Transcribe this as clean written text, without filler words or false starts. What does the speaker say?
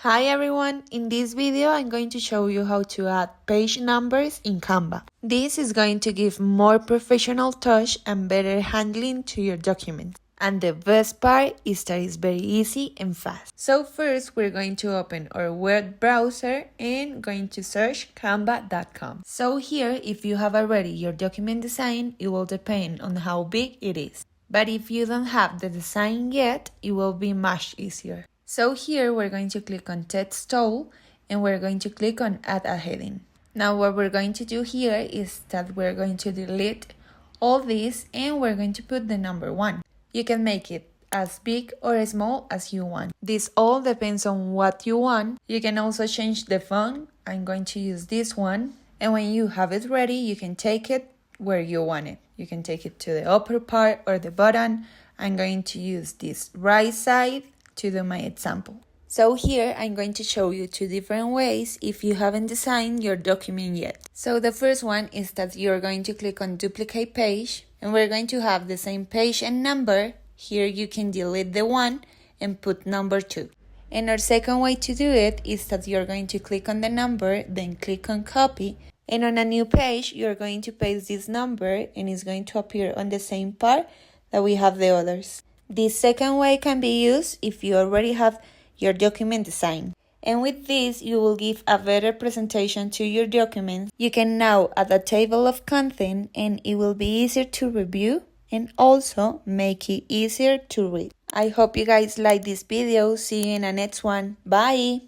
Hi everyone, in this video I'm going to show you how to add page numbers in Canva. This is going to give more professional touch and better handling to your documents. And the best part is that it's very easy and fast. So first we're going to open our web browser and going to search canva.com. So here if you have already your document design, it will depend on how big it is. But if you don't have the design yet, it will be much easier. So here we're going to click on text tool and we're going to click on add a heading. Now what we're going to do here is that we're going to delete all this and we're going to put the number 1. You can make it as big or as small as you want. This all depends on what you want. You can also change the font. I'm going to use this one. And when you have it ready, you can take it where you want it. You can take it to the upper part or the bottom. I'm going to use this right side to do my example. So here I'm going to show you 2 different ways if you haven't designed your document yet. So the first one is that you're going to click on duplicate page and we're going to have the same page and number. Here you can delete the 1 and put number 2. And our second way to do it is that you're going to click on the number, then click on copy, and on a new page you're going to paste this number and it's going to appear on the same part that we have the others. This second way can be used if you already have your document design. And with this, you will give a better presentation to your document. You can now add a table of content and it will be easier to review and also make it easier to read. I hope you guys like this video. See you in the next one. Bye!